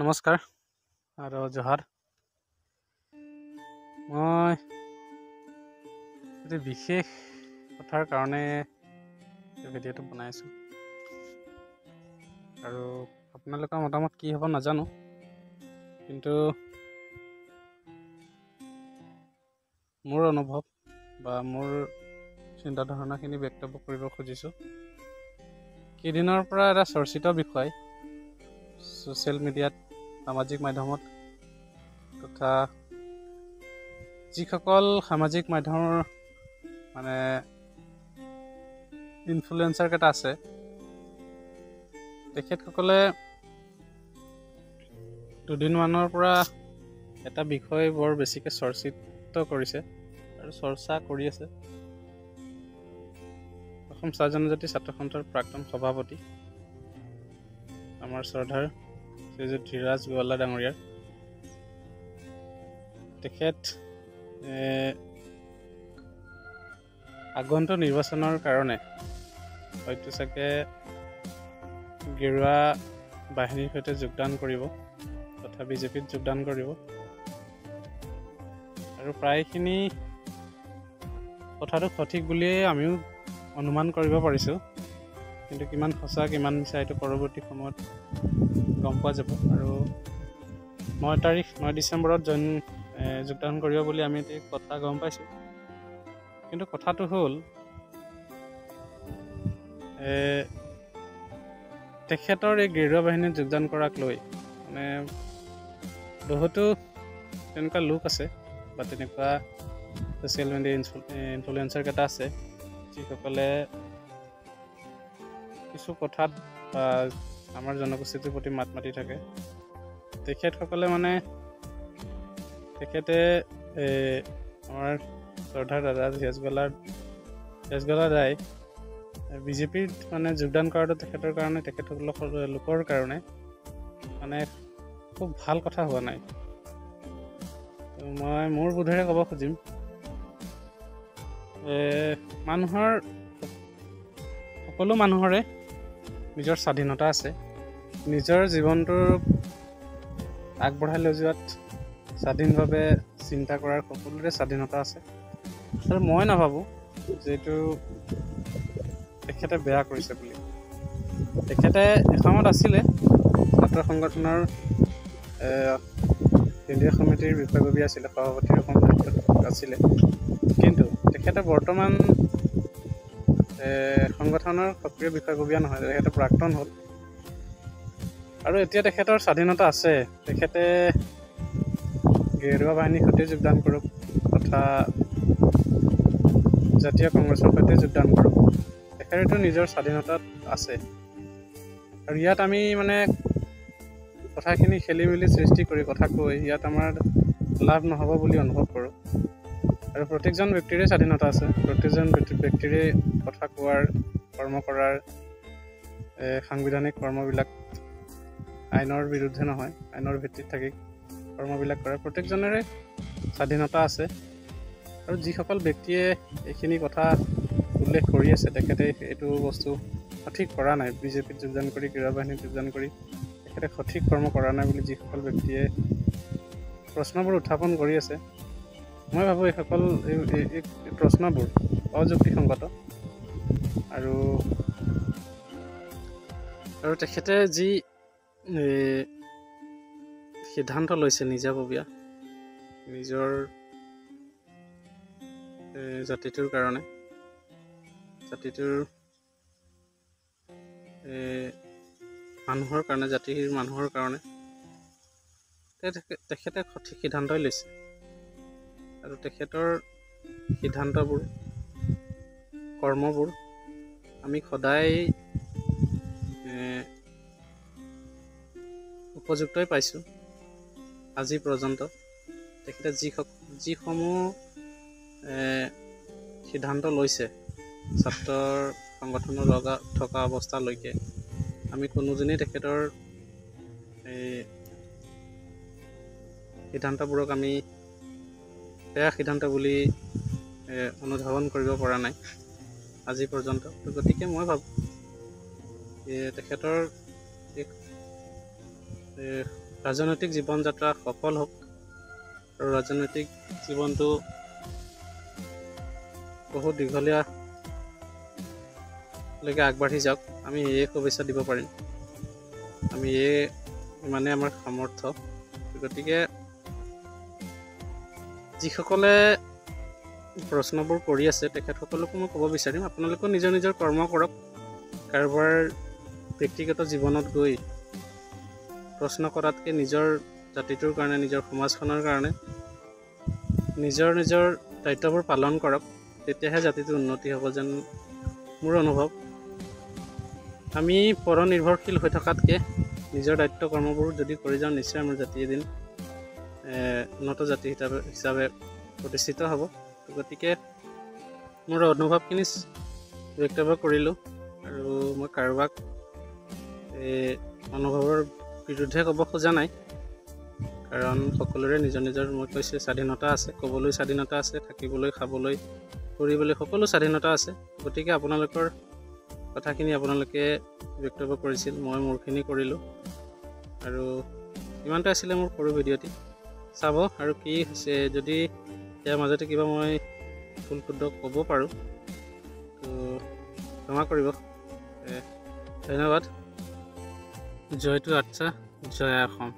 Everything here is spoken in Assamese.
নমস্কাৰ আৰু জহাৰ মই এটি বিশেষ কথাৰ কাৰণে ভিডিঅ'টো বনাইছোঁ আৰু আপোনালোকৰ মতামত কি হ'ব নাজানো, কিন্তু মোৰ অনুভৱ বা মোৰ চিন্তাধাৰণাখিনি ব্যক্ত কৰিব খুজিছোঁ। কেইদিনৰ পৰা এটা চৰ্চিত বিষয় ছ'চিয়েল মিডিয়াত, সামাজিক মাধ্যমত তথা যিসকল সামাজিক মাধ্যমৰ ইনফ্লুৱেঞ্চাৰ কেইটা আছে, তেখেতসকলে দুদিনমানৰ পৰা এটা বিষয় বৰ বেছিকৈ চৰ্চিত কৰিছে আৰু চৰ্চা কৰি আছে। অসম চাহ জনজাতি ছাত্ৰ সন্থাৰ প্ৰাক্তন সভাপতি আমাৰ শ্ৰদ্ধাৰ শ্ৰীযুত ধীৰাজ গোৱালা ডাঙৰীয়াৰ, তেখেত আগন্তুক নিৰ্বাচনৰ কাৰণে হয়তো চাগে গেৰুৱা বাহিনীৰ সৈতে যোগদান কৰিব তথা বিজেপিত যোগদান কৰিব আৰু প্ৰায়খিনি কথাটো সঠিক বুলিয়েই আমিও অনুমান কৰিব পাৰিছোঁ, কিন্তু কিমান সঁচা কিমান মিছা এইটো পৰৱৰ্তী সময়ত গম পোৱা যাব। আৰু 9 ডিচেম্বৰত যোগদান কৰিব বুলি আমি কথা গম পাইছোঁ, কিন্তু কথাটো হ'ল তেখেতৰ এই গেৰুৱা বাহিনীত যোগদান কৰাক লৈ বহুতো তেনেকুৱা লোক আছে বা তেনেকুৱা ছ'চিয়েল মিডিয়া ইনফ্লুৱেঞ্চাৰ কেইটা আছে, যিসকলে কিছু কথাত আমাৰ জনগোষ্ঠীটোৰ প্ৰতি মাত মাতি থাকে। তেখেতসকলে তেখেতে আমাৰ শ্ৰদ্ধাৰ দাদা ধীৰাজ গোৱালা দাই বিজেপিত যোগদান কৰাটো তেখেতসকলৰ লোকৰ কাৰণে খুব ভাল কথা হোৱা নাই। মই মোৰ বোধেৰে ক'ব খুজিম, সকলো মানুহৰে নিজৰ স্বাধীনতা আছে, নিজৰ জীৱনটো আগবঢ়াই লৈ যোৱাত স্বাধীনভাৱে চিন্তা কৰাৰ সকলোৰে স্বাধীনতা আছে। আৰু মই নাভাবোঁ যে এইটো তেখেতে বেয়া কৰিছে বুলি। তেখেতে এসময়ত আছিলে ছাত্ৰ সংগঠনৰ কেন্দ্ৰীয় সমিতিৰ বিষয়ববী আছিলে, সভাপতিৰ আছিলে, কিন্তু তেখেতে বৰ্তমান সংগঠনৰ সক্ৰিয় বিষয়ববীয়া নহয়, তেখেতে প্ৰাক্তন হ'ল। আৰু এতিয়া তেখেতৰ স্বাধীনতা আছে, তেখেতে গেৰুৱা বাহিনীৰ সৈতে যোগদান কৰক তথা জাতীয় কংগ্ৰেছৰ সৈতে যোগদান কৰক, তেখেতেতো নিজৰ স্বাধীনতাত আছে। আৰু ইয়াত আমি কথাখিনি খেলি মেলি সৃষ্টি কৰি কথা কৈ ইয়াত আমাৰ লাভ নহ'ব বুলি অনুভৱ কৰোঁ। আৰু প্ৰত্যেকজন ব্যক্তিৰে স্বাধীনতা আছে, প্ৰত্যেকজন ব্যক্তিৰে কথা কোৱাৰ, কৰ্ম কৰাৰ, সাংবিধানিক কৰ্মবিলাক আইনৰ বিৰুদ্ধে নহয়, আইনৰ ভিত্তিত থাকি কৰ্মবিলাক কৰাৰ প্ৰত্যেকজনেৰে স্বাধীনতা আছে। আৰু যিসকল ব্যক্তিয়ে এইখিনি কথা উল্লেখ কৰি আছে, তেখেতে এইটো বস্তু সঠিক কৰা নাই, বিজেপিত যোগদান কৰি গেৰুৱা বাহিনীত যোগদান কৰি তেখেতে সঠিক কৰ্ম কৰা নাই বুলি যিসকল ব্যক্তিয়ে প্ৰশ্নবোৰ উত্থাপন কৰি আছে, মই ভাবোঁ এই প্ৰশ্নবোৰ অযুক্তিসংগত। আৰু তেখেতে যি সিদ্ধান্ত লৈছে নিজাববীয়া নিজৰ জাতিটোৰ কাৰণে, জাতিটোৰ মানুহৰ কাৰণে, জাতিৰ মানুহৰ কাৰণে তেখেতে সঠিক সিদ্ধান্তই লৈছে। আৰু তেখেতৰ সিদ্ধান্তবোৰ, কৰ্মবোৰ আমি সদায় উপযুক্তই পাইছোঁ। আজি পৰ্যন্ত তেখেতে যিসমূহ সিদ্ধান্ত লৈছে ছাত্ৰৰ সংগঠনৰ লগত থকা অৱস্থালৈকে, আমি কোনোজনেই তেখেতৰ সিদ্ধান্তবোৰক আমি বেয়া সিদ্ধান্ত বুলি অনুধাৱন কৰিব পৰা নাই আজি পৰ্যন্ত। গতিকে মই ভাবোঁ তেখেতৰ ৰাজনৈতিক জীৱন যাত্ৰা সফল হওক আৰু ৰাজনৈতিক জীৱনটো বহুত দীঘলীয়ালৈকে আগবাঢ়ি যাওক, আমি এই শুভেচ্ছা দিব পাৰিম। আমি ইমানে আমাৰ সামৰ্থ্য। গতিকে যিসকলে প্ৰশ্নবোৰ কৰি আছে তেখেতসকলকো মই ক'ব বিচাৰিম, আপোনালোকেও নিজৰ নিজৰ কৰ্ম কৰক। কাৰোবাৰ ব্যক্তিগত জীৱনত গৈ প্ৰশ্ন কৰাতকৈ নিজৰ জাতিটোৰ কাৰণে, নিজৰ সমাজখনৰ কাৰণে নিজৰ দায়িত্ববোৰ পালন কৰক, তেতিয়াহে জাতিটোৰ উন্নতি হ'ব যেন মোৰ অনুভৱ। আমি পৰনিৰ্ভৰশীল হৈ থকাতকৈ নিজৰ দায়িত্ব কৰ্মবোৰ যদি কৰি যাওঁ, নিশ্চয় আমাৰ জাতি এদিন উন্নত জাতি হিচাপে প্ৰতিষ্ঠিত হ'ব। গতিকে মোৰ অনুভৱখিনি ব্যক্তব্য কৰিলোঁ, আৰু মই কাৰোবাক অনুভৱৰ বিৰুদ্ধে ক'ব খোজা নাই, কাৰণ সকলোৰে নিজৰ মই কৈছোঁ স্বাধীনতা আছে, ক'বলৈ স্বাধীনতা আছে, থাকিবলৈ, খাবলৈ, ফুৰিবলৈ সকলো স্বাধীনতা আছে। গতিকে আপোনালোকৰ কথাখিনি আপোনালোকে ব্যক্তব্য কৰিছিল, মই মোৰখিনি কৰিলোঁ, আৰু ইমানটো আছিলে মোৰ সৰু ভিডিঅ'টি। চাব আৰু কি হৈছে, যদি ইয়াৰ মাজতে কিবা মই ভুল শুদ্ধ ক'ব পাৰোঁ তো ক্ষমা কৰিব। ধন্যবাদ। জয়টো আচ্ছা, জয় অসম।